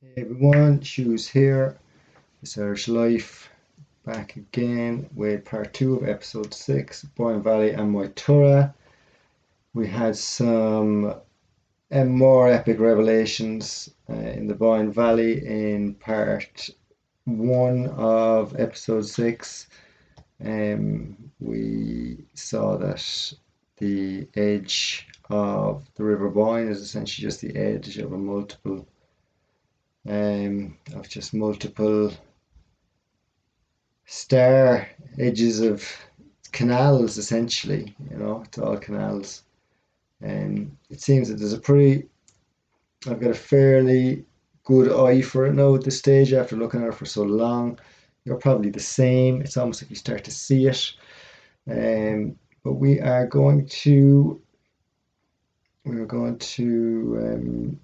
Hey everyone, Shoes here. It's Irish Life back again with part 2 of episode 6, Boyne Valley and Moitura. We had some more epic revelations in the Boyne Valley in part 1 of episode 6. We saw that the edge of the River Boyne is essentially just the edge of multiple star edges of canals, essentially. It's all canals. And it seems that I've got a fairly good eye for it now at this stage after looking at it for so long. You're probably the same. It's almost like you start to see it. But we're going to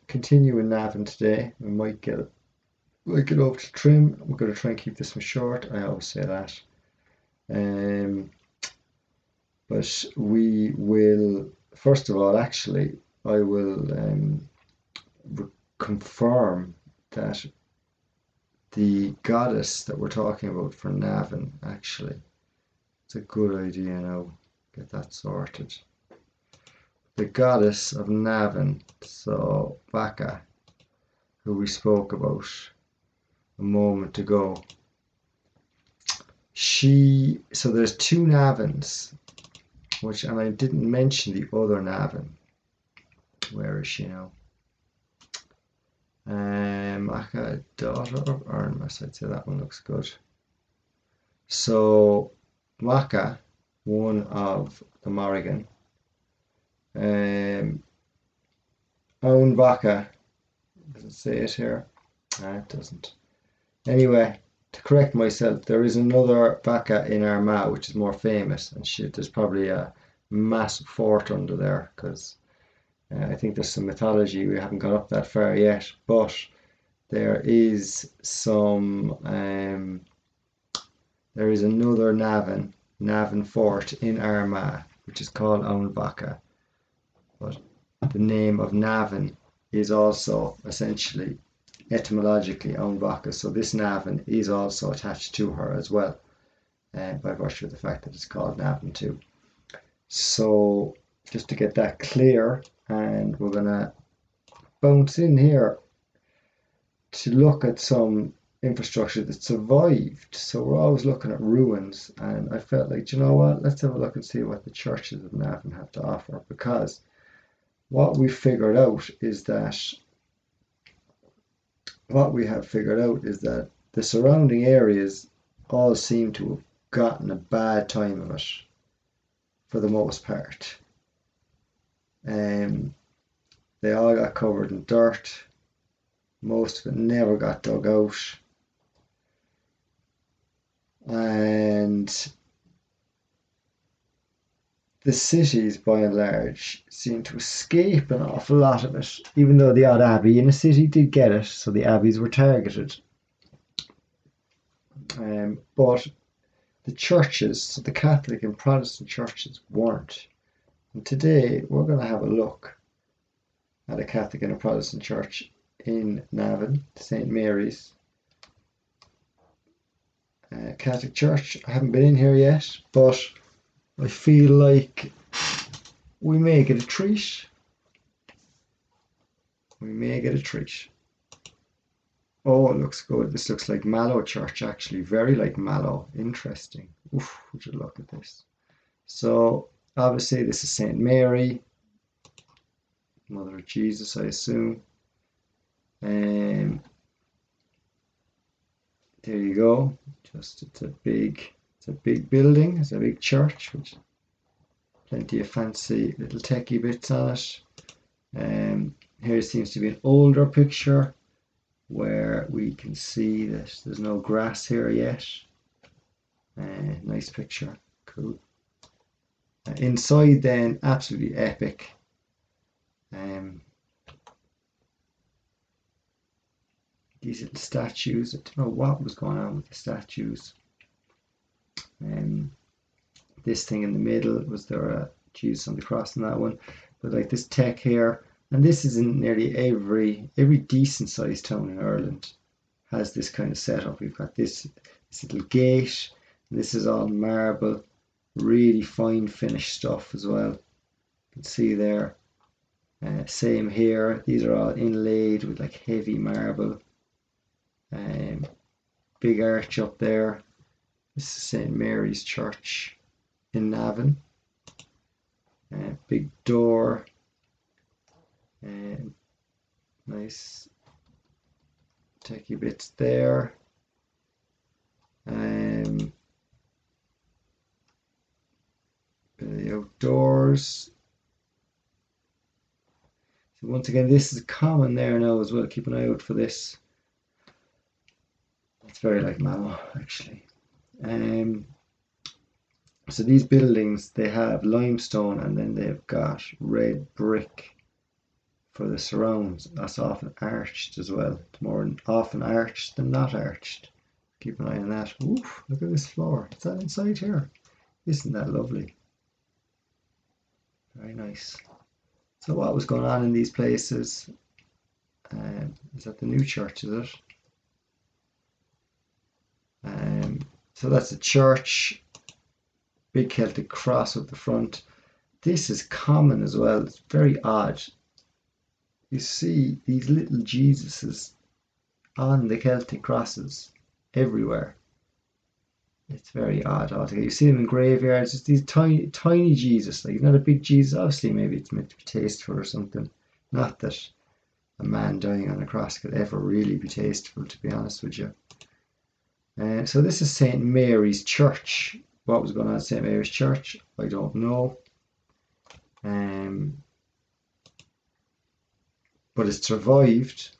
continue in Navin today. We might get over to Trim. We're going to try and keep this one short. I always say that. But we will, first of all, actually, I will confirm that the goddess that we're talking about for Navin, actually, it's a good idea now. Get that sorted. The Goddess of Navin, so Baka, who we spoke about a moment ago. So there's two Navins, and I didn't mention the other Navin. Where is she now? Baka, daughter of Ernmas. I'd say that one looks good. So Baka, one of the Morrigan. Own Baka. Does it say it here? It doesn't. Anyway, to correct myself, there is another Baka in Armagh which is more famous, and there's probably a massive fort under there because I think there's some mythology. We haven't got up that far yet, but there is there is another Navin fort in Armagh which is called Own Baka. But the name of Navin is also essentially etymologically Own Baka, so this Navin is also attached to her as well, by virtue of the fact that it's called Navin too. So just to get that clear, and we're gonna bounce in here to look at some infrastructure that survived. So we're always looking at ruins, and I felt like, you know what, let's have a look and see what the churches of Navin have to offer, because what we have figured out is that the surrounding areas all seem to have gotten a bad time of it for the most part. They all got covered in dirt. Most of it never got dug out. And the cities, by and large, seem to escape an awful lot of it, even though the odd abbey in a city did get it, so the abbeys were targeted. But the churches, so the Catholic and Protestant churches, weren't. And today we're going to have a look at a Catholic and a Protestant church in Navin, St. Mary's Catholic Church. I haven't been in here yet, but I feel like we may get a treat. Oh, it looks good. This looks like Mallow Church, actually. Very like Mallow. Interesting. Oof, would you look at this? So, obviously, this is St. Mary, Mother of Jesus, I assume. There you go. It's a big building. It's a big church, which plenty of fancy little techie bits on it. Here seems to be an older picture where we can see that there's no grass here yet. Nice picture. Cool. Inside then, absolutely epic. These little statues, I don't know what was going on with the statues. This thing in the middle, was there a Jesus on the cross in that one? But like this tech here, And this is in nearly every decent sized town in Ireland has this kind of setup. We've got this little gate. This is all marble, really fine finished stuff as well. You can see there. Same here. These are all inlaid with like heavy marble. Big arch up there. This is St. Mary's Church in Navin. Big door. Nice techy bits there. The outdoors. So once again, this is common there now as well. Keep an eye out for this. It's very like Mallow actually. So these buildings, they have limestone and then they've got red brick for the surrounds. That's often arched as well. It's more often arched than not arched. Keep an eye on that. Oof, look at this floor. What's that inside here? Isn't that lovely? Very nice. So what was going on in these places? Is that the new church, is it? So that's the church. Big Celtic cross at the front. This is common as well. It's very odd. You see these little Jesuses on the Celtic crosses everywhere. It's very odd altogether. You see them in graveyards, just these tiny Jesus, like not a big Jesus. Obviously, maybe it's meant to be tasteful or something. Not that a man dying on a cross could ever really be tasteful, to be honest with you. So this is St. Mary's Church. What was going on at St. Mary's Church? I don't know. But it survived.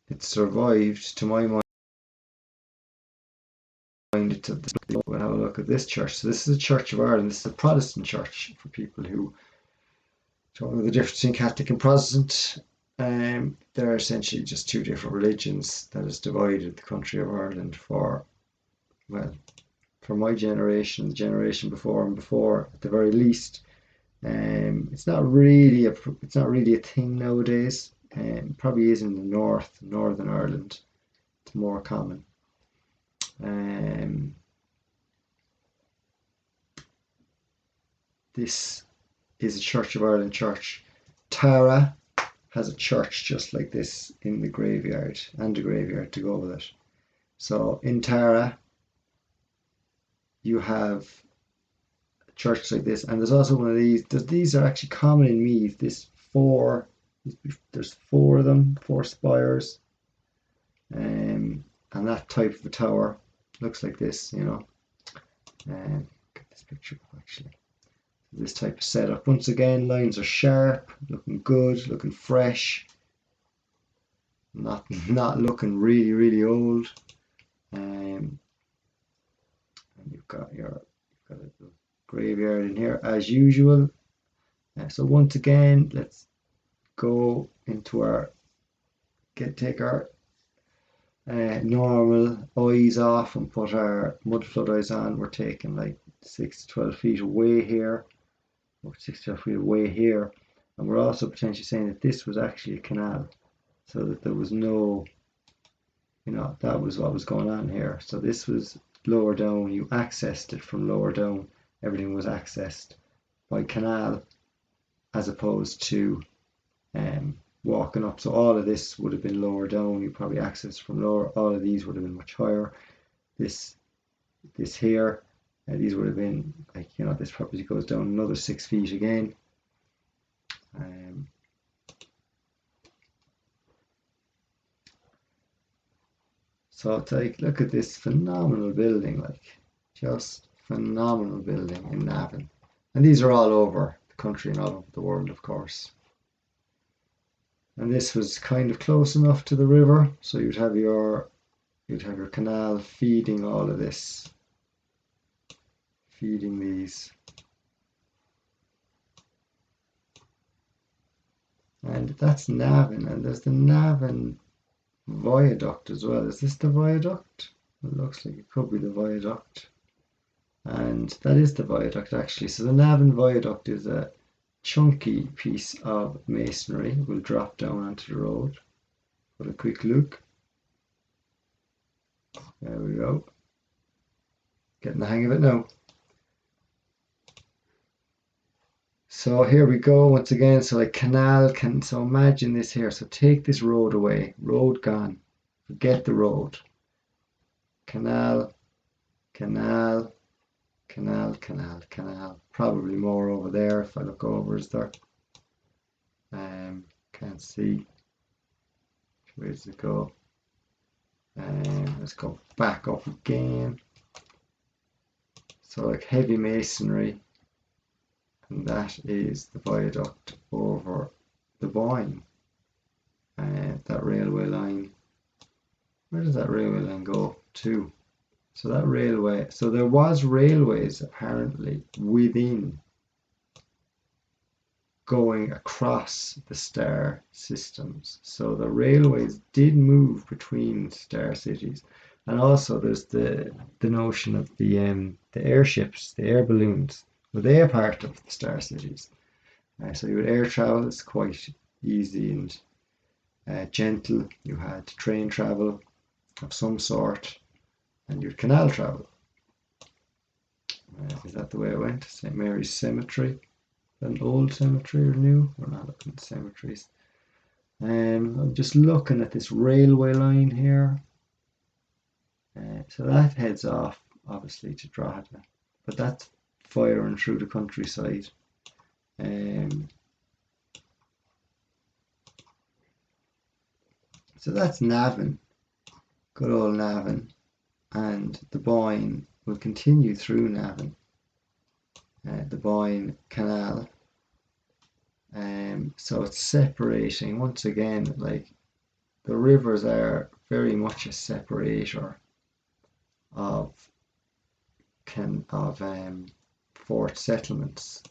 It survived, to my mind. We'll have a look at this church. So this is the Church of Ireland. This is a Protestant church for people who don't know the difference between Catholic and Protestant. They're essentially just two different religions that has divided the country of Ireland for my generation, the generation before and before, at the very least. It's not really a thing nowadays. Probably is in the northern Ireland. It's more common. This is a Church of Ireland church. Tara has a church just like this in the graveyard, and a graveyard to go with it. So in Tara, you have a church like this, and there's also one of these. These are actually common in Meath. There's 4 of them, 4 spires, and that type of a tower looks like this, you know. Get this picture up actually. This type of setup. Once again, lines are sharp, looking good, looking fresh, not looking really old. And you've got a graveyard in here as usual. So once again, let's go into take our normal eyes off and put our mud flood eyes on. We're taking like 6 to 12 feet away here. Or 6 to 12 feet away here. And we're also potentially saying that this was actually a canal. So that there was no, that was what was going on here. So this was lower down. You accessed it from lower down. Everything was accessed by canal as opposed to walking up. So all of this would have been lower down. You probably accessed from lower. All of these would have been much higher. This here. These would have been like, this probably goes down another 6 feet again. So it's like, look at this phenomenal building, like just phenomenal building in Navin. And these are all over the country and all over the world, of course. And this was kind of close enough to the river, so you'd have your canal feeding all of this. Feeding these. And that's Navin, and there's the Navin viaduct as well. Is this the viaduct? It looks like it could be the viaduct. And that is the viaduct actually. So the Navin viaduct is a chunky piece of masonry will drop down onto the road. Put a quick look. There we go. Getting the hang of it now. So here we go once again. So like canal can. So imagine this here. So take this road away. Road gone. Forget the road. Canal, canal, canal, canal, canal. Probably more over there if I look over. Is there? Can't see. Where does it go? Let's go back up again. So like heavy masonry, and that is the viaduct over the Boyne. That railway line. Where does that railway line go to? So that railway. So there was railways apparently within, going across the star systems. So the railways did move between star cities. And also there's the notion of the airships, the air balloons. Were they a part of the star cities? So you had air travel, it's quite easy and gentle. You had train travel of some sort, and you had canal travel. Is that the way it went? St. Mary's Cemetery. An old cemetery or new? We're not looking at cemeteries. I'm just looking at this railway line here. So that heads off, obviously, to Drogheda, but that's firing through the countryside. So that's Navin, good old Navin, and the Boyne will continue through Navin. The Boyne Canal. So it's separating once again. Like the rivers are very much a separator of fort settlements.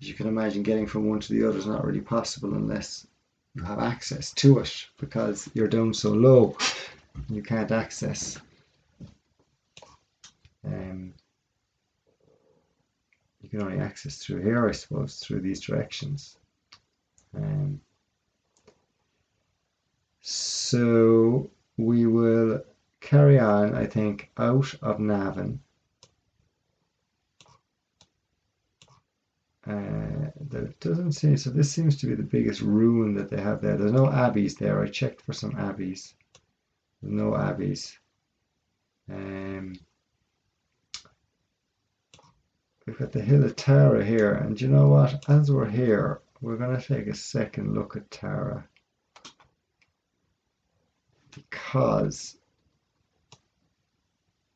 As you can imagine, getting from one to the other is not really possible unless you have access to it, because you're down so low you can't access. You can only access through here, I suppose, through these directions. So we will carry on, I think, out of Navin. There doesn't seem, so this seems to be the biggest ruin that they have there. There's no abbeys there. I checked for some abbeys. There's no abbeys. We've got the Hill of Tara here, and you know what? As we're here, we're going to take a second look at Tara, because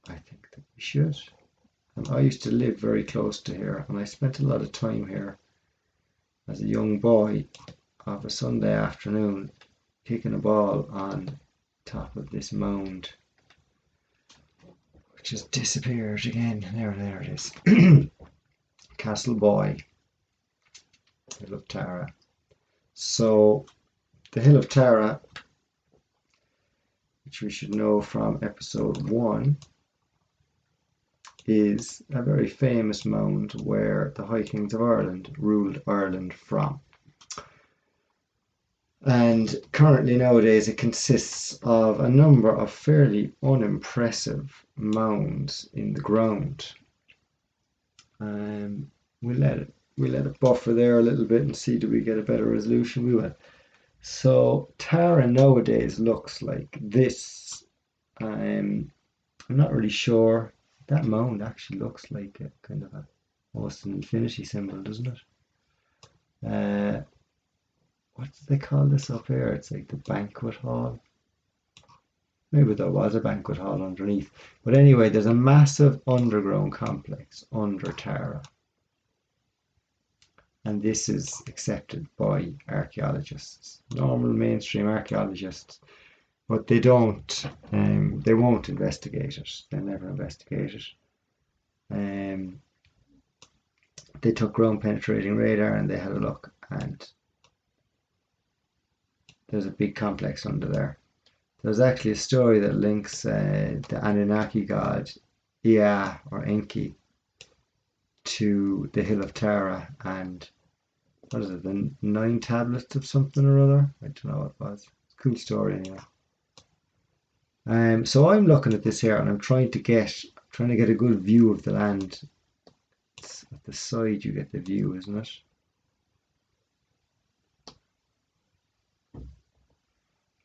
I think that we should. And I used to live very close to here, and I spent a lot of time here as a young boy of a Sunday afternoon kicking a ball on top of this mound, which has disappeared again. There it is. Castle Boy, Hill of Tara. So the Hill of Tara, which we should know from episode 1, is a very famous mound where the High Kings of Ireland ruled Ireland from. And currently nowadays it consists of a number of fairly unimpressive mounds in the ground. We let it buffer there a little bit and see, do we get a better resolution? We will. So Tara nowadays looks like this. I'm not really sure. That mound actually looks like a kind of almost an infinity symbol, doesn't it? What do they call this up here? It's like the banquet hall. Maybe there was a banquet hall underneath. But anyway, there's a massive underground complex under Tara. And this is accepted by archaeologists, normal mainstream archaeologists. But they won't investigate it. They never investigate it. They took ground penetrating radar and they had a look, and there's a big complex under there. There's actually a story that links the Anunnaki god Ea or Enki to the Hill of Tara, and what is it, the 9 tablets of something or other? I don't know what it was. Cool story anyway. So I'm looking at this here and I'm trying to get a good view of the land. It's at the side you get the view, isn't it?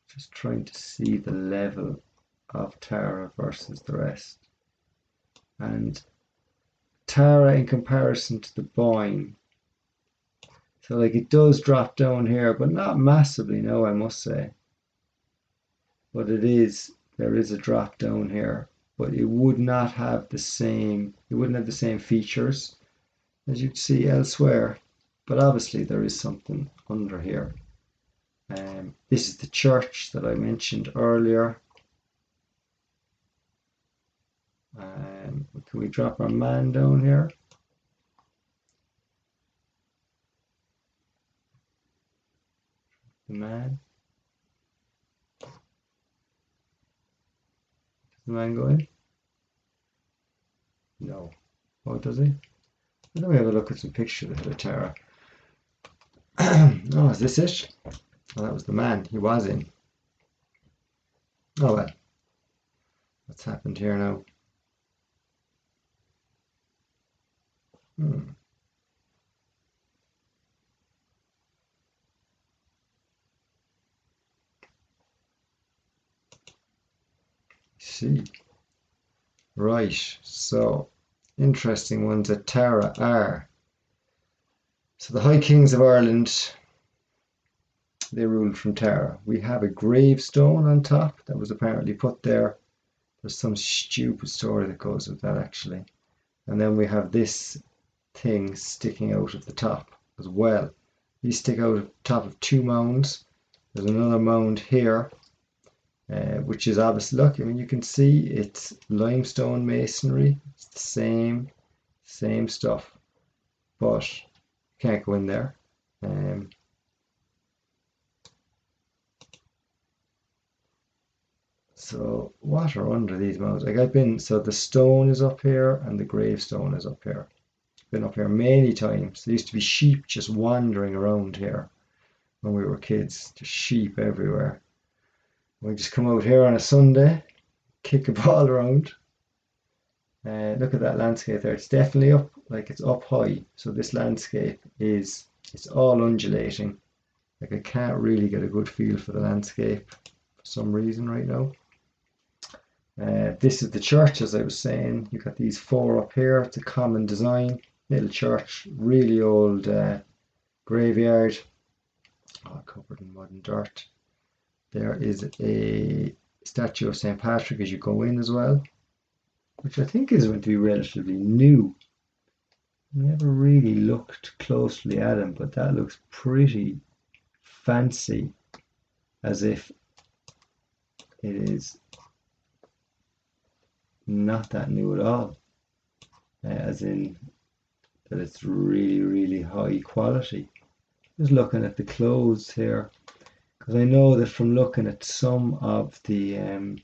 Just trying to see the level of Tara versus the rest. And Tara in comparison to the Boyne. So like it does drop down here, but not massively, no, I must say. But there is a drop down here, but it would not have the same, features as you'd see elsewhere. But obviously there is something under here. This is the church that I mentioned earlier. Can we drop our man down here? The man. Does the man go in? No. Oh, does he? Let me have a look at some pictures of the Tara. Oh, is this it? Oh, that was the man. He was in. Oh well. What's happened here now? See. Right. So, interesting ones at Tara are. So the High Kings of Ireland, they ruled from Tara. We have a gravestone on top that was apparently put there. There's some stupid story that goes with that actually. And then we have this thing sticking out of the top as well. These stick out of the top of 2 mounds. There's another mound here, which is obviously, look, I mean, you can see it's limestone masonry. It's the same stuff, but you can't go in there. So what are under these mounds? Like so the stone is up here and the gravestone is up here. I've been up here many times. There used to be sheep just wandering around here when we were kids, just sheep everywhere. We just come out here on a Sunday, kick a ball around. Look at that landscape there. It's definitely up, like it's up high. So this landscape it's all undulating. Like I can't really get a good feel for the landscape for some reason right now. This is the church, as I was saying. You've got these 4 up here. It's a common design. Little church, really old graveyard. Oh, covered in mud and dirt. There is a statue of St. Patrick as you go in as well, which I think is going to be relatively new. Never really looked closely at him, but that looks pretty fancy, as if it is not that new at all, as in that it's really, really high quality. Just looking at the clothes here, because I know that from looking at some of the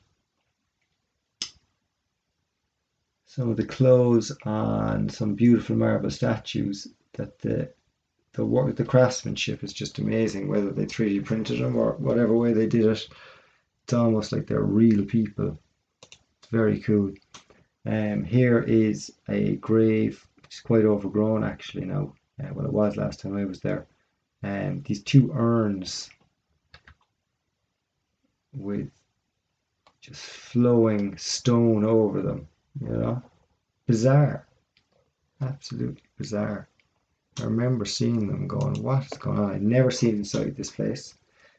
clothes on some beautiful marble statues, that the work, the craftsmanship is just amazing. Whether they 3D printed them or whatever way they did it, it's almost like they're real people. It's very cool. Here is a grave, which is quite overgrown actually now. Well, it was last time I was there. These 2 urns with just flowing stone over them, you know, bizarre, absolutely bizarre. I remember seeing them going, what is going on? I'd never seen inside this place.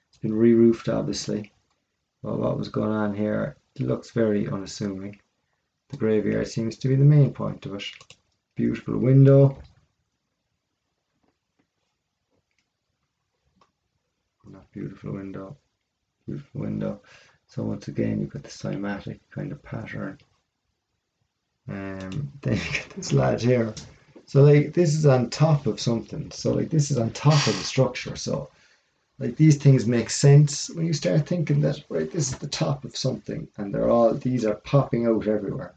It's been re-roofed obviously. Well, what was going on here? It looks very unassuming. The graveyard seems to be the main point of it. Beautiful window. Not beautiful window. Beautiful window. So once again, you've got the cymatic kind of pattern. Then you get this lad here. So like this is on top of something. So like this is on top of the structure. So like these things make sense when you start thinking that, right, this is the top of something and these are popping out everywhere.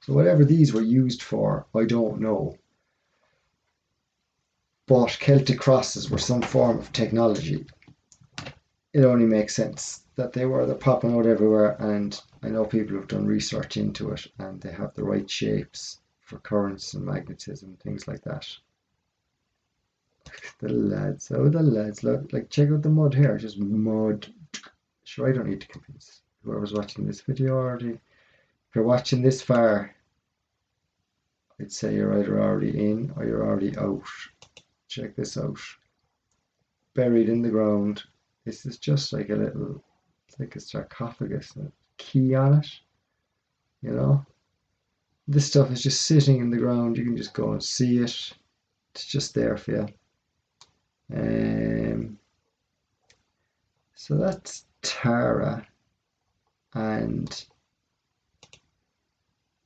So whatever these were used for, I don't know. but Celtic crosses were some form of technology. It only makes sense that they're popping out everywhere, and I know people have done research into it, and they have the right shapes for currents and magnetism, things like that. The lads, oh the lads, look, like check out the mud here, just mud. Sure, I don't need to convince whoever's watching this video already. If you're watching this far, I'd say you're either already in or you're already out. Check this out. Buried in the ground. This is just like a little, it's like a sarcophagus, a key on it, you know. This stuff is just sitting in the ground. You can just go and see it. It's just there for you. So that's Tara, and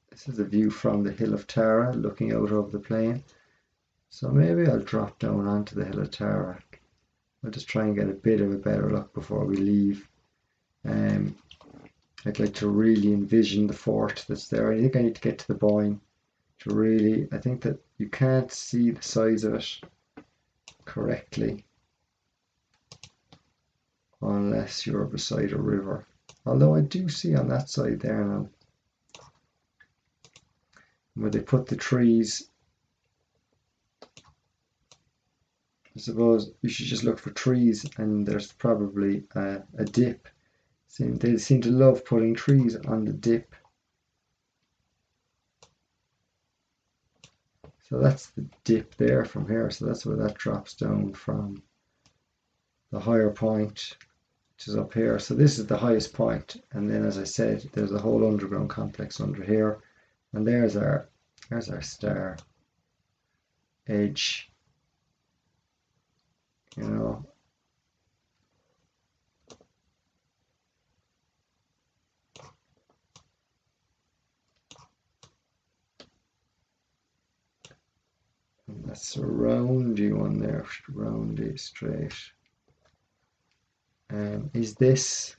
this is a view from the hill of Tara, looking out over the plain. So maybe I'll drop down onto the hill of Tara. I'll just try and get a bit of a better look before we leave. I'd like to really envision the fort that's there. I think I need to get to the Boyne to really, I think that you can't see the size of it correctly unless you're beside a river. Although I do see on that side there now, where they put the trees. I suppose you should just look for trees, and there's probably a dip. They seem to love putting trees on the dip. So that's the dip there from here. So that's where that drops down from the higher point, which is up here. So this is the highest point. And then, as I said, there's a whole underground complex under here. And there's our star edge. You know. And that's a roundy one there, roundy, straight. Is this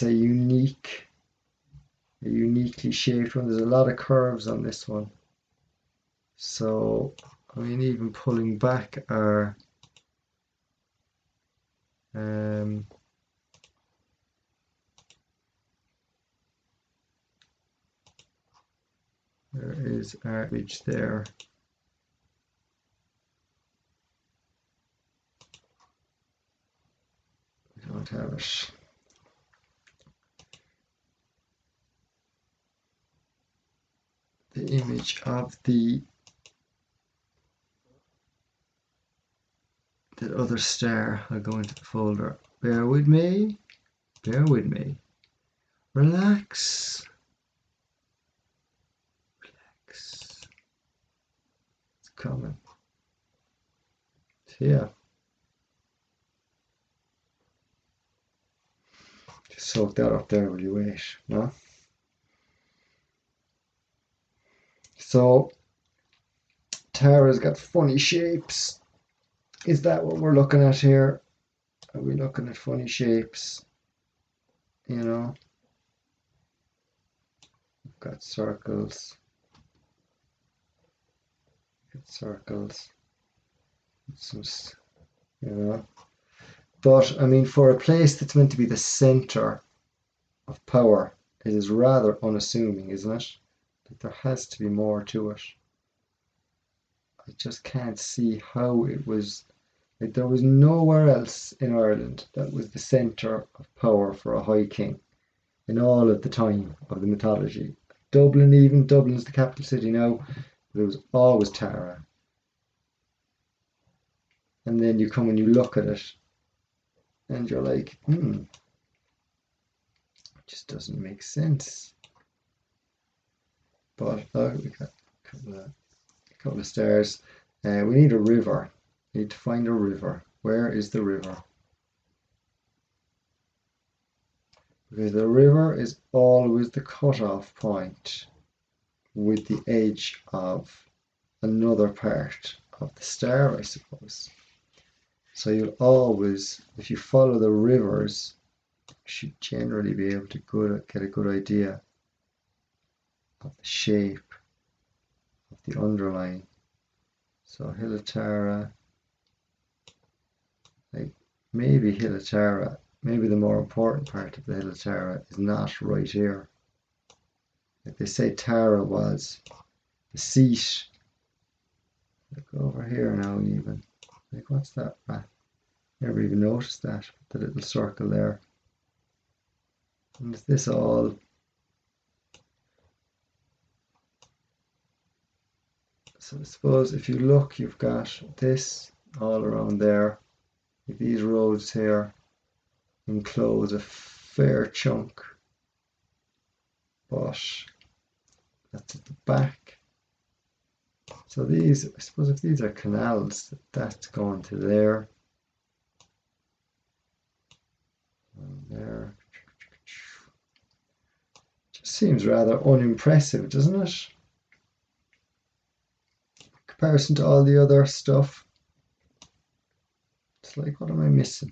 a uniquely shaped one? There's a lot of curves on this one. So, I mean, even pulling back our there is our image there. We don't have it. The image of that other star. I'll go into the folder. Bear with me. Bear with me. Relax. Relax. It's coming. It's here. Just soak that up there while you wait, no? So Tara's got funny shapes. Is that what we're looking at here? Are we looking at funny shapes? You know, we've got circles. Some, you know. But I mean, for a place that's meant to be the center of power, it is rather unassuming, isn't it? Like there has to be more to it. I just can't see how it was. Like there was nowhere else in Ireland that was the centre of power for a high king in all of the time of the mythology. Dublin's the capital city now, but it was always Tara. And then you come and you look at it, and you're like, it just doesn't make sense. But we got a couple of stairs. We need a river. We need to find a river. Where is the river? Because the river is always the cutoff point with the edge of another part of the star, I suppose. So you'll always, if you follow the rivers, you should generally be able to get a good idea of the shape of the underlying So Hilatara, like maybe Hilatara, maybe the more important part of the Hilatara is not right here. Like they say Tara was the seat. Look over here now even. Like what's that? Never even noticed that, the little circle there. And is this all? So I suppose if you look, you've got this all around there. These roads here enclose a fair chunk, but that's at the back. So these, I suppose if these are canals, that's going to there. And there. Just seems rather unimpressive, doesn't it? In comparison to all the other stuff. It's like, what am I missing?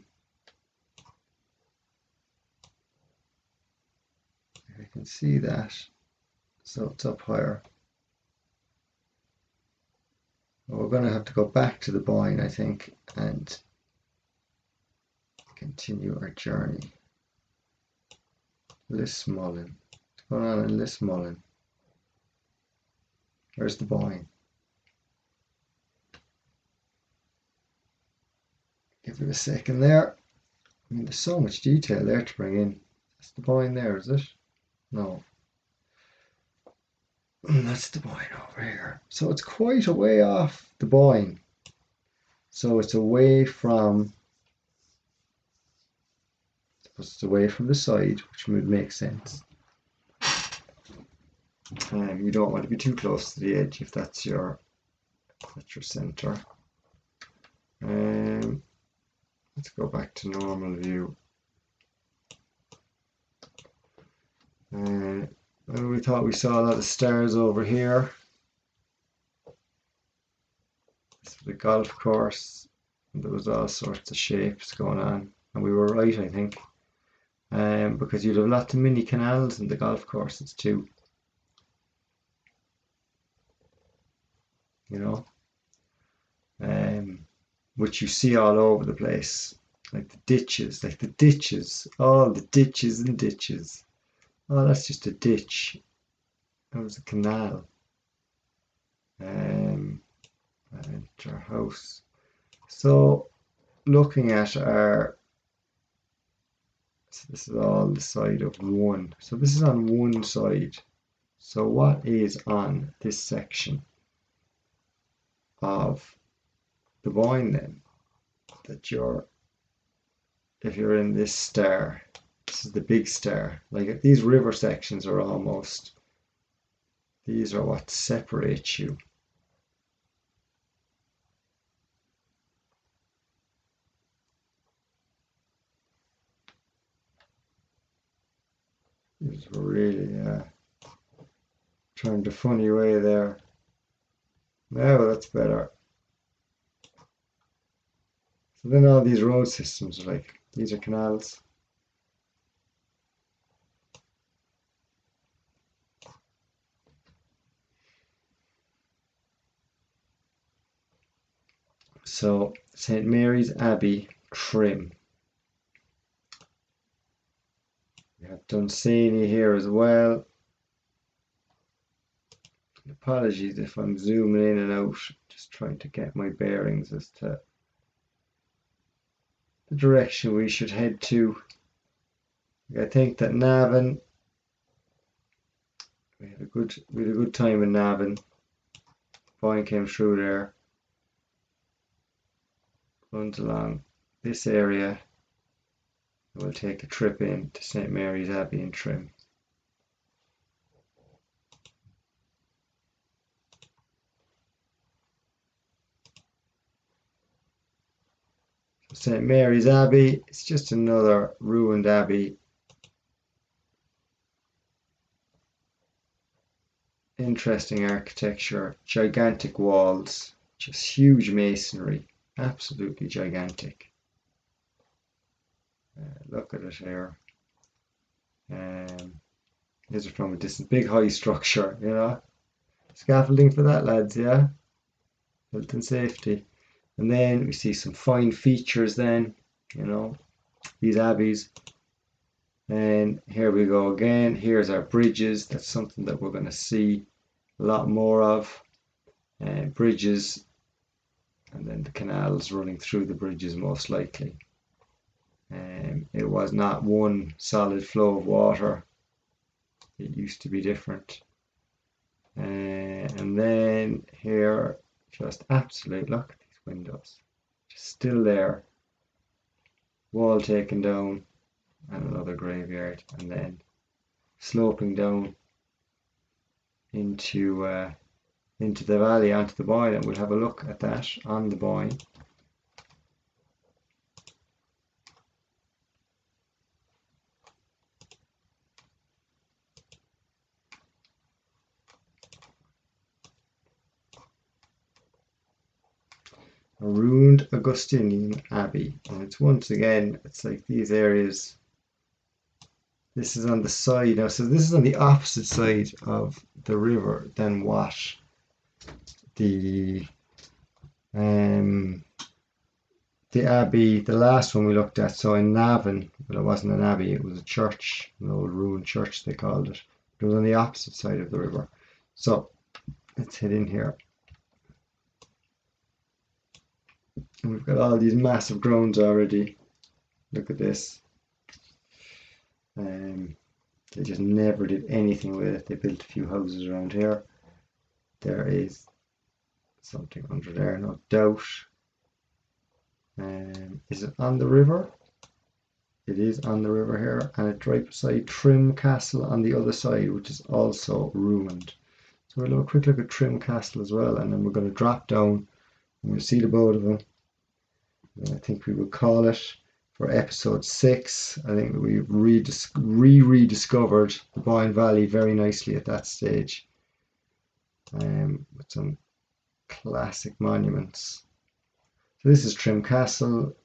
I can see that. So it's up higher. Well, we're going to have to go back to the Boyne, I think, and continue our journey. Lismullen. What's going on in Lismullen? Where's the Boyne? Give it a second there. I mean, there's so much detail there to bring in. That's the Boyne there, is it? No. That's the Boyne over here. So it's quite a way off the Boyne. So it's away from, it's away from the side, which would make sense. You don't want to be too close to the edge if that's your center. Let's go back to normal view. Well, we thought we saw a lot of stars over here. This was a golf course. And there was all sorts of shapes going on, and we were right, I think, because you'd have lots of mini canals in the golf courses too. You know, which you see all over the place, like the ditches, all the ditches and ditches. Oh, that's just a ditch. That was a canal. And our house. So, looking at our, so this is all the side of one. So this is on one side. So what is on this section of the Boyne then? That if you're in this star, this is the big star. Like these river sections are almost, these are what separates you. These were really turned a funny way there. Now that's better. So then all these road systems are like, these are canals. So St. Mary's Abbey, Trim. We have Dunsany here as well. Apologies if I'm zooming in and out, just trying to get my bearings as to the direction we should head to. I think that Navin, we had a good time in Navin. Boyne came through there, runs along this area. We'll take a trip in to St. Mary's Abbey in Trim. St. Mary's Abbey, it's just another ruined abbey. Interesting architecture, gigantic walls, just huge masonry, absolutely gigantic. Look at it here. These are from a distance, big high structure, you know. Scaffolding for that, lads, yeah? health and safety. And then we see some fine features then, these abbeys. And here we go again. Here's our bridges. That's something that we're going to see a lot more of. Bridges, and then the canals running through the bridges most likely. It was not one solid flow of water. It used to be different. And then here, just absolute, look at these windows. Just still there. Wall taken down, and another graveyard, and then sloping down into the valley onto the Boyne, and we'll have a look at that on the Boyne. A ruined Augustinian Abbey, and it's once again, it's like these areas. This is on the side now, so this is on the opposite side of the river than what the Abbey, the last one we looked at. So in Navin, but it wasn't an abbey, it was a church, an old ruined church they called it. It was on the opposite side of the river. So let's head in here. And we've got all these massive grounds already. Look at this. They just never did anything with it. They built a few houses around here. There is something under there, no doubt. Is it on the river? It is on the river here, and it's right beside Trim Castle on the other side, which is also ruined. So we'll have a quick look at Trim Castle as well, and then we're going to drop down and we'll see the boat of them. And I think we will call it for episode 6. I think we've rediscovered the Boyne Valley very nicely at that stage, with some classic monuments. So this is Trim Castle,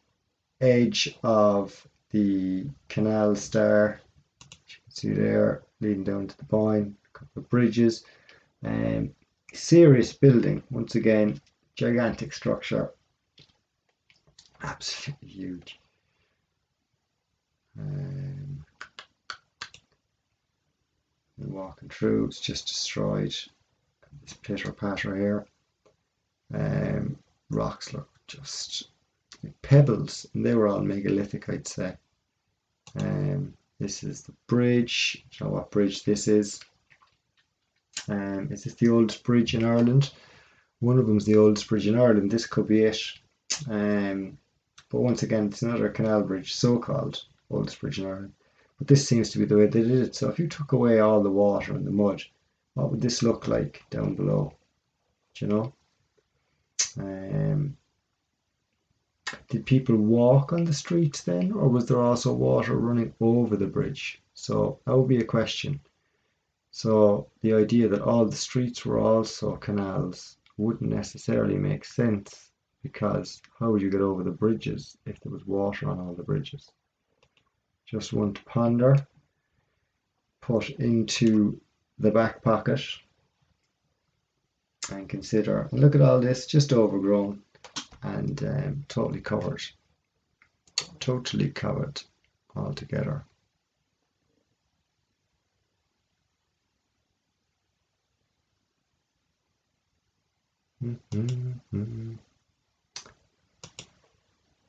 edge of the Canal Star, as you can see there, leading down to the Boyne, a couple of bridges. Serious building, once again, gigantic structure, absolutely huge. Walking through, it's just destroyed. This pitter patter here. Rocks look just pebbles, and they were all megalithic, I'd say. This is the bridge. I don't know what bridge this is. Is this the oldest bridge in Ireland? One of them is the oldest bridge in Ireland. This could be it. But once again, it's another canal bridge, so-called oldest bridge in Ireland. But this seems to be the way they did it. So if you took away all the water and the mud, what would this look like down below? Do you know? Did people walk on the streets then, or was there also water running over the bridge? So that would be a question. So the idea that all the streets were also canals wouldn't necessarily make sense, because how would you get over the bridges if there was water on all the bridges? Just one to ponder, put into the back pocket, and consider. And look at all this, just overgrown and totally covered altogether.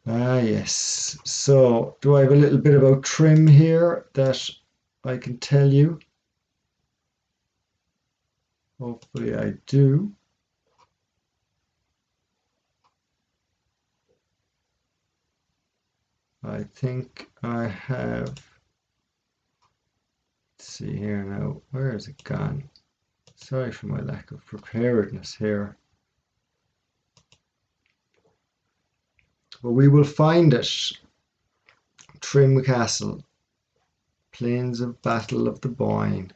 Yes. So do I have a little bit about Trim here that I can tell you? Hopefully I do. I think I have. Let's see here now. Where is it gone? Sorry for my lack of preparedness here. But we will find it. Trim Castle. Plains of Battle of the Boyne.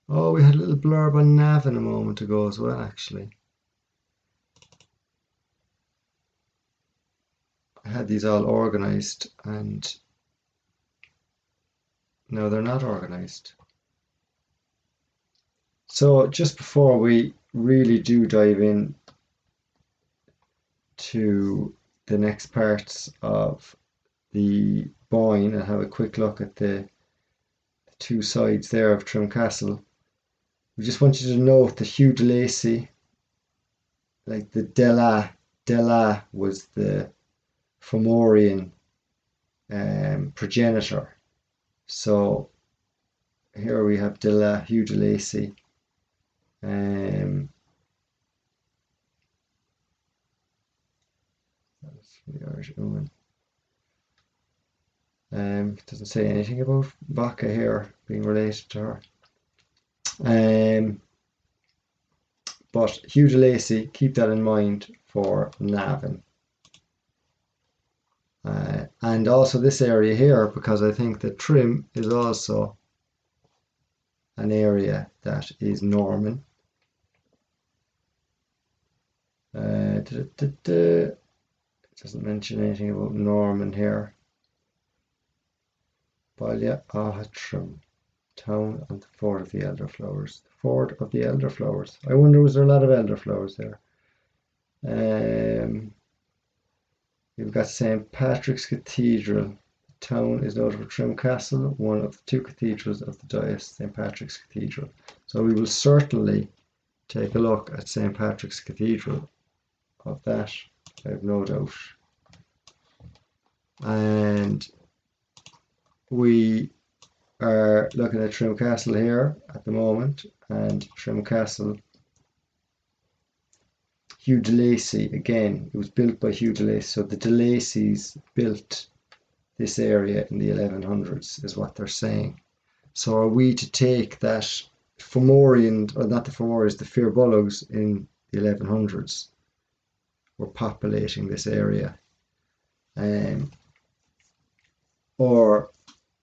Oh, we had a little blurb on Navin a moment ago as well, actually. I had these all organised, and no, they're not organised. So just before we really do dive in to the next parts of the Boyne and have a quick look at the two sides there of Trim Castle. We just want you to note that Hugh de Lacy, like the Dela was the Fomorian progenitor. So here we have Hugh de Lacy. That's the Irish woman. It doesn't say anything about Vaca here being related to her. But Hugh de Lacy, keep that in mind for Navin. And also this area here, because I think that Trim is also an area that is Norman. It doesn't mention anything about Norman here. Balia Ahatrim, town and the Ford of the Elderflowers. The Ford of the Elderflowers. I wonder, was there a lot of elderflowers there? We've got St. Patrick's Cathedral. The town is noted for Trim Castle, one of the two cathedrals of the diocese, St. Patrick's Cathedral. So we will certainly take a look at St. Patrick's Cathedral. Of that, I have no doubt. And we are looking at Trim Castle here at the moment, and Trim Castle, Hugh de Lacy, again, it was built by Hugh de Lacy, so the de Lacys built this area in the 1100s is what they're saying. So are we to take that Fomorian, or not the Fomorians, the Firbolgs in the 1100s were populating this area, or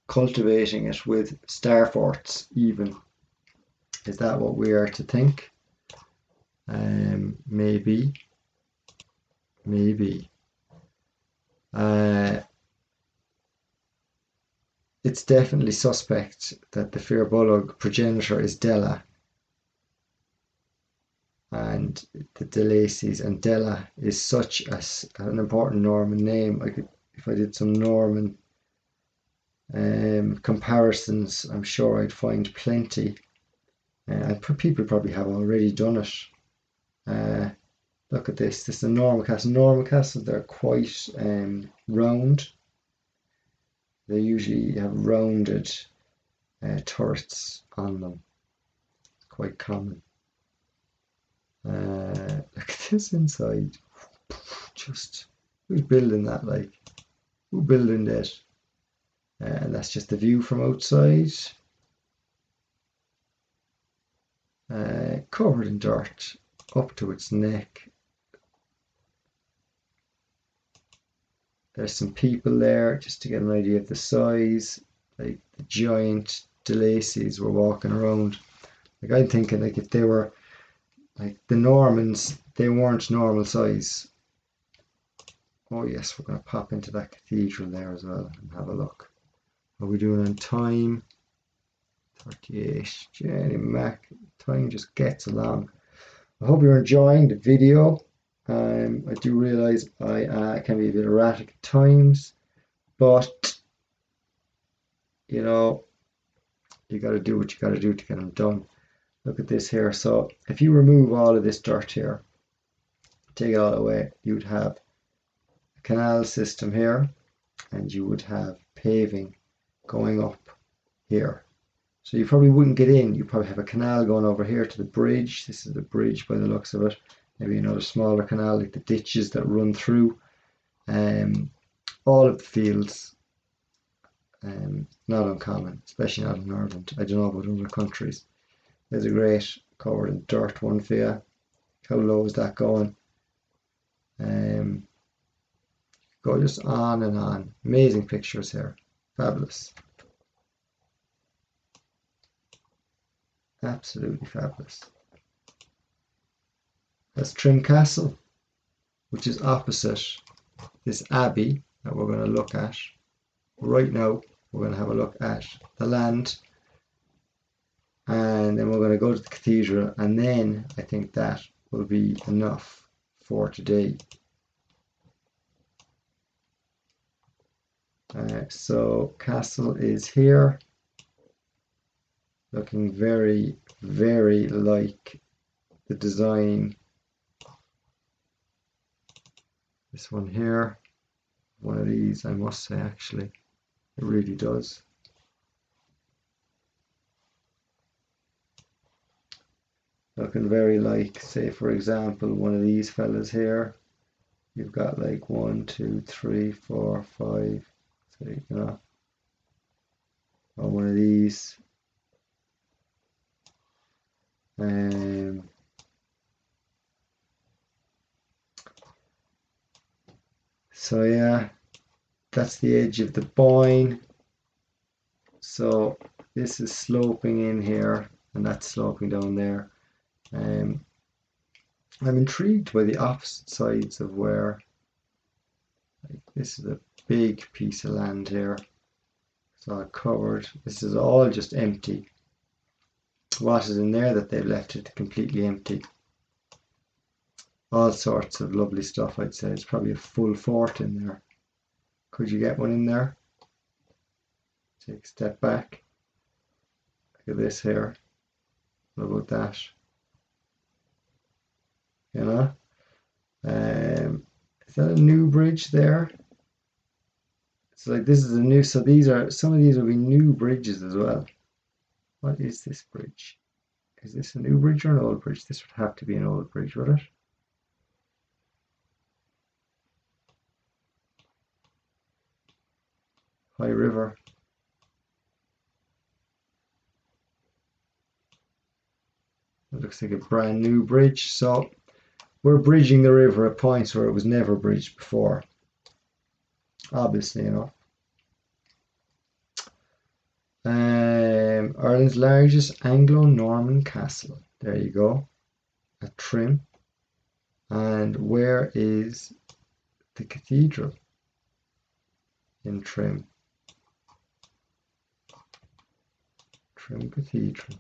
cultivating it with star forts even? Is that what we are to think? Maybe. It's definitely suspect that the Firbolg progenitor is Dela, and the de Lacys, and Dela is such an important Norman name. If I did some Norman comparisons, I'm sure I'd find plenty. People probably have already done it. Look at this. This is a Norman castle. Norman castles, they're quite round. They usually have rounded turrets on them. It's quite common. Look at this inside. Just, who's building that? Like, who building that? And that's just the view from outside. Covered in dirt up to its neck. There's some people there just to get an idea of the size. Like the giant de Lacys were walking around. Like, I'm thinking, like, if they were like the Normans, they weren't normal size. Oh yes, we're going to pop into that cathedral there as well and have a look. What are we doing on time? 38. Jenny Mac, time just gets along. I hope you're enjoying the video. I do realise I can be a bit erratic at times, but you know, you got to do what you got to do to get them done. Look at this here. So if you remove all of this dirt here, take it all away, you'd have a canal system here, and you would have paving going up here. So you probably wouldn't get in. You probably have a canal going over here to the bridge. This is the bridge by the looks of it. Maybe another smaller canal, like the ditches that run through all of the fields. Not uncommon, especially not in Ireland. I don't know about other countries. There's a great covered in dirt one for you. How low is that going? Go just on and on. Amazing pictures here. Fabulous. Absolutely fabulous. That's Trim Castle, which is opposite this Abbey that we're going to look at. Right now, we're going to have a look at the land, and then we're going to go to the cathedral, and then I think that will be enough for today. So castle is here, looking very, very like the design. This one here, one of these, I must say, actually, it really does. Looking very like, say, for example, one of these fellas here. You've got like 1, 2, 3, 4, 5, so you know, or one of these. So yeah, that's the edge of the boyne. So this is sloping in here, and that's sloping down there. I'm intrigued by the opposite sides of where, like, this is a big piece of land here. It's all covered. This is all just empty. What is in there that they've left it completely empty? All sorts of lovely stuff, I'd say. It's probably a full fort in there. Could you get one in there? Take a step back. Look at this here. What about that? You know? Is that a new bridge there? It's like this is a new, so these are, some of these will be new bridges as well. What is this bridge? Is this a new bridge or an old bridge? This would have to be an old bridge, would it? High River. It looks like a brand new bridge. So we're bridging the river at points where it was never bridged before. Obviously, you know. Ireland's largest Anglo-Norman castle. There you go. At Trim. And where is the cathedral? In Trim. Trim Cathedral.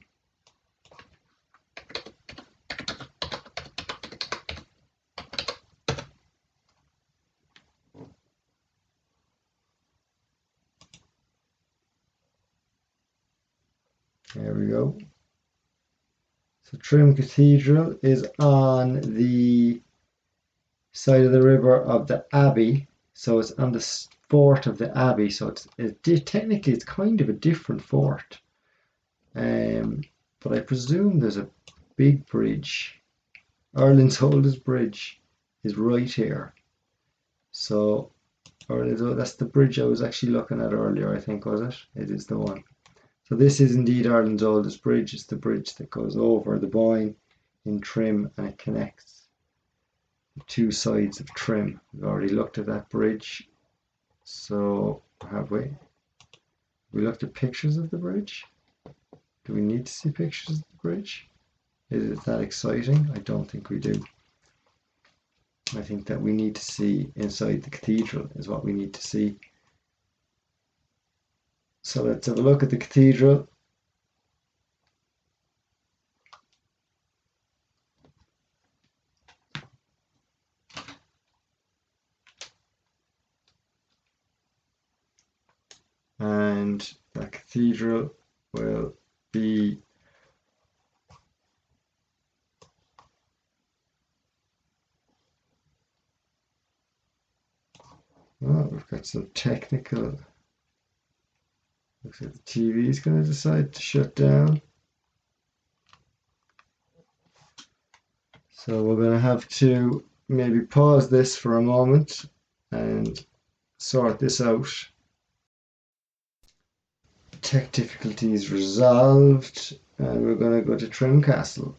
There we go. So Trim Cathedral is on the side of the river of the Abbey. So it's on the fort of the Abbey. So technically it's kind of a different fort. But I presume there's a big bridge. Ireland's oldest bridge is right here. So that's the bridge I was actually looking at earlier, I think, was it? It is the one. So this is indeed Ireland's oldest bridge. It's the bridge that goes over the Boyne in Trim, and it connects the two sides of Trim. We've already looked at that bridge. So have we? We looked at pictures of the bridge? Do we need to see pictures of the bridge? Is it that exciting? I don't think we do. I think that we need to see inside the cathedral is what we need to see. So let's have a look at the cathedral. And the cathedral will be we've got some technical. Looks like the TV is going to decide to shut down. So we're going to have to maybe pause this for a moment and sort this out. Tech difficulties resolved, and we're going to go to Trim Castle.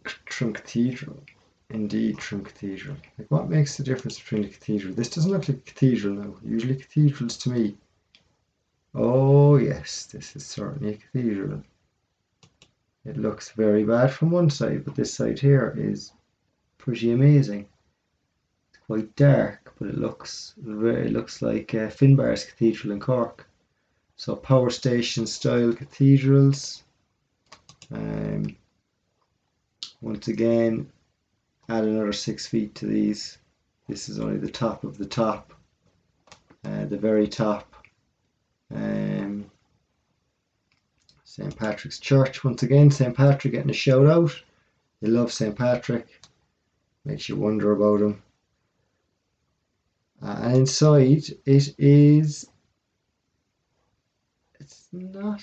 Trim Cathedral. Indeed, Trim Cathedral. Like, what makes the difference between the cathedral? This doesn't look like a cathedral now. Usually cathedrals to me. Oh yes, this is certainly a cathedral. It looks very bad from one side, but this side here is pretty amazing. It's quite dark, but it looks like Finbar's Cathedral in Cork. So power station style cathedrals. Once again, add another 6 feet to these. This is only the top of the top, the very top. St. Patrick's Church, once again, St. Patrick getting a shout out. You love St. Patrick, makes you wonder about him. And inside it's not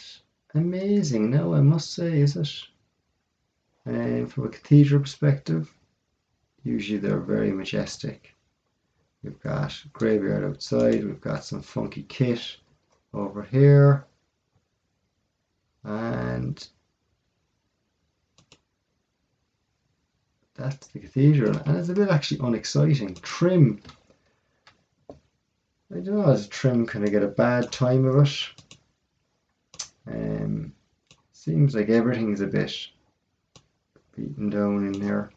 amazing, no, I must say, is it? From a cathedral perspective, usually they're very majestic. We've got graveyard outside, we've got some funky kit over here, and that's the cathedral, and it's a bit actually unexciting. Trim, I don't know, does Trim kind of get a bad time of it? Seems like everything's a bit beaten down in here.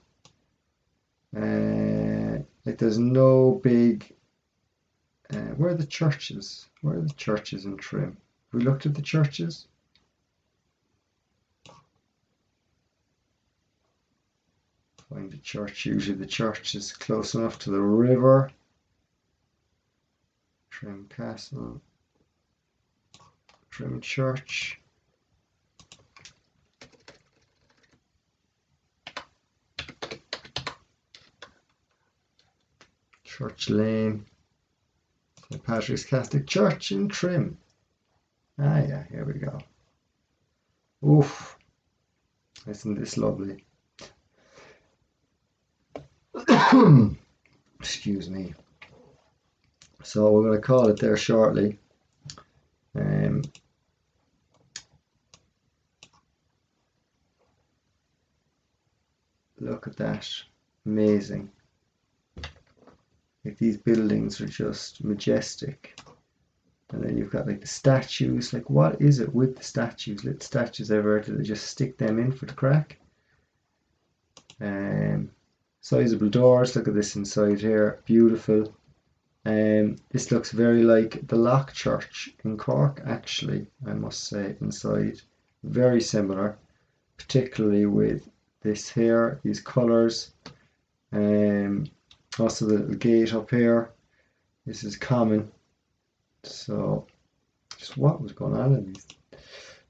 Like there's no big. Where are the churches? Where are the churches in Trim? Have we looked at the churches? Find the church. Usually the church is close enough to the river. Trim Castle. Trim Church. Church Lane. St. Patrick's Catholic Church in Trim. Ah yeah, here we go. Oof. Isn't this lovely? Excuse me. So we're going to call it there shortly. Look at that. Amazing. Like these buildings are just majestic. And then you've got like the statues. Like what is it with the statues? Let the statues ever, do they just stick them in for the crack? Sizable doors. Look at this inside here. Beautiful. This looks very like the Loch Church in Cork, actually, I must say, inside. Very similar, particularly with this here, these colours. Also the little gate up here. This is common. So, just what was going on in these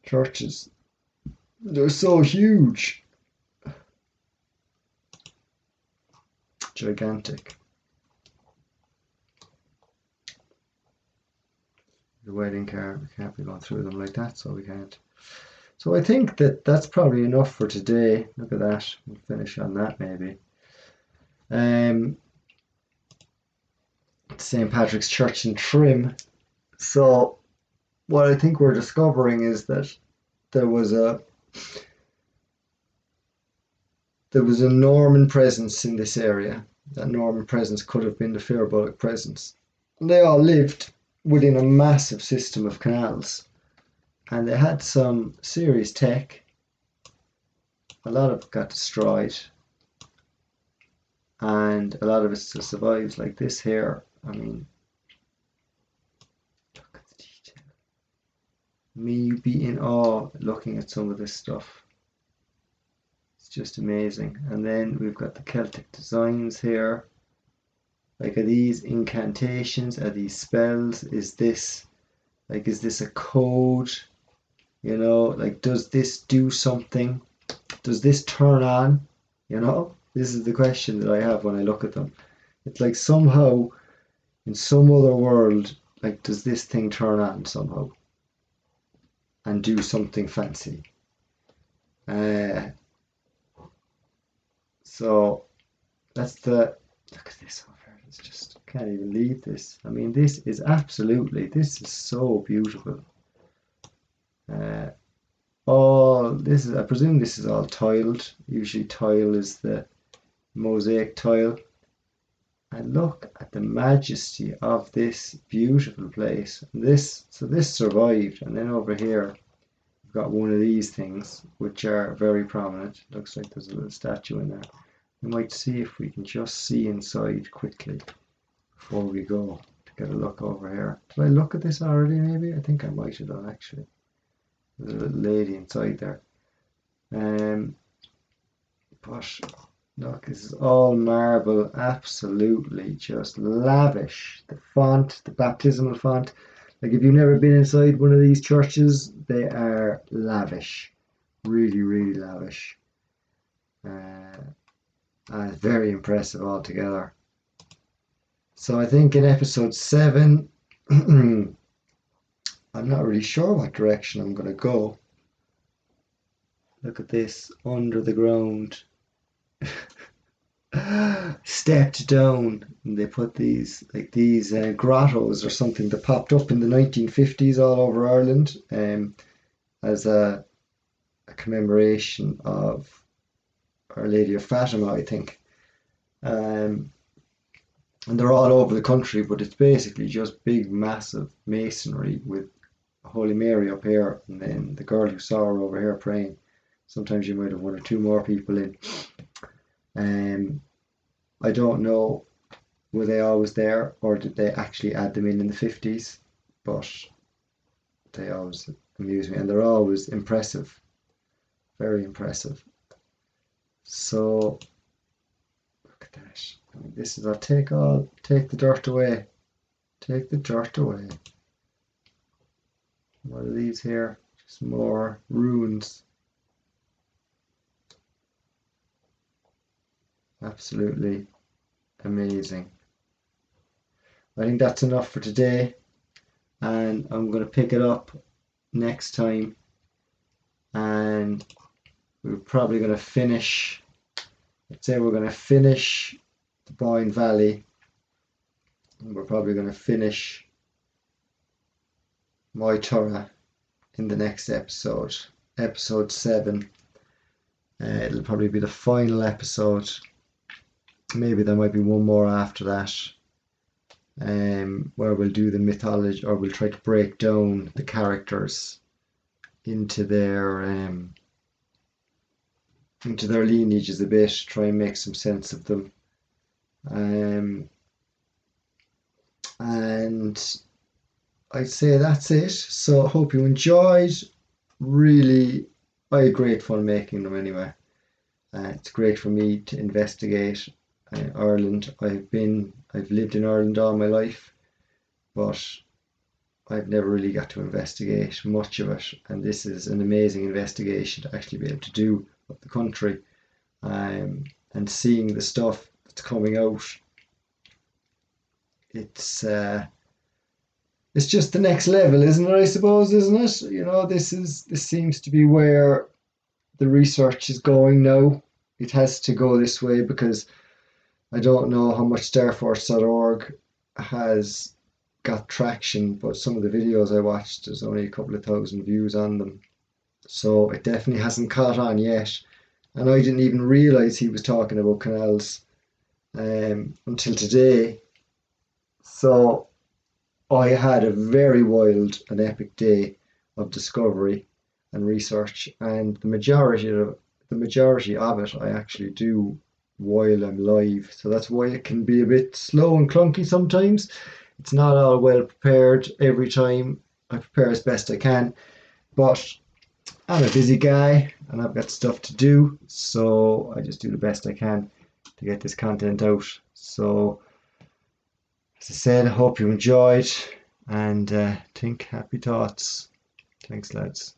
churches? They're so huge. Gigantic. The wedding car, we can't be going through them like that, so we can't. So I think that that's probably enough for today. Look at that. We'll finish on that maybe. St. Patrick's Church in Trim. So what I think we're discovering is that there was a Norman presence in this area. That Norman presence could have been the Firbolg presence. And they all lived within a massive system of canals. And they had some serious tech. A lot of it got destroyed. And a lot of it still survives, like this here. I mean, look at the detail. Me, you'd be in awe looking at some of this stuff. It's just amazing. And then we've got the Celtic designs here. Like, are these incantations? Are these spells? Is this a code? You know, like, does this do something? Does this turn on? You know, this is the question that I have when I look at them. It's like somehow, in some other world, like, does this thing turn on somehow? And do something fancy? So, that's the, look at this over here. It's just, can't even leave this. I mean, this is so beautiful. I presume this is all tiled. Usually tile is the mosaic tile. And look at the majesty of this beautiful place. So this survived. And then over here, we've got one of these things, which are very prominent. Looks like there's a little statue in there. We might see if we can just see inside quickly before we go to get a look over here. Did I look at this already maybe? I think I might have done actually. There's a little lady inside there. But look, this is all marble, absolutely just lavish. The font, the baptismal font, Like if you've never been inside one of these churches, they are lavish, really, really lavish, and very impressive altogether. So I think in episode 7, I'm not really sure what direction I'm going to go. Look at this, under the ground. Stepped down, and they put these grottos or something that popped up in the 1950s all over Ireland, as a commemoration of Our Lady of Fatima, I think. And they're all over the country, but it's basically just big, massive masonry with Holy Mary up here, and then the girl who saw her over here praying. Sometimes you might have one or two more people in. I don't know, were they always there, or did they actually add them in the 50s? But they always amuse me, and they're always impressive, very impressive. So look at that. This is take the dirt away. Take the dirt away. What are these here? Just more ruins. Absolutely amazing. I think that's enough for today, and I'm going to pick it up next time, and we're probably going to finish, let's say we're going to finish the Boyne Valley, and we're probably going to finish Moytura in the next episode, episode 7. It'll probably be the final episode. Maybe there might be one more after that, where we'll do the mythology, or we'll try to break down the characters into their lineages a bit, try and make some sense of them. And I'd say that's it. So I hope you enjoyed. Really, I had great fun making them anyway. It's great for me to investigate Ireland. I've lived in Ireland all my life, but I've never really got to investigate much of it, and this is an amazing investigation to actually be able to do of the country, and seeing the stuff that's coming out. It's just the next level, isn't it? I suppose, isn't it? You know, this seems to be where the research is going now. It has to go this way, because I don't know how much starforce.org has got traction, but some of the videos I watched, there's only a couple of thousand views on them. So it definitely hasn't caught on yet. And I didn't even realize he was talking about canals until today. So I had a very wild and epic day of discovery and research, and the majority of it I actually do while I'm live. So that's why it can be a bit slow and clunky sometimes. It's not all well prepared every time. I prepare as best I can, but I'm a busy guy and I've got stuff to do, so I just do the best I can to get this content out. So as I said, I hope you enjoyed, and think happy thoughts. Thanks, lads.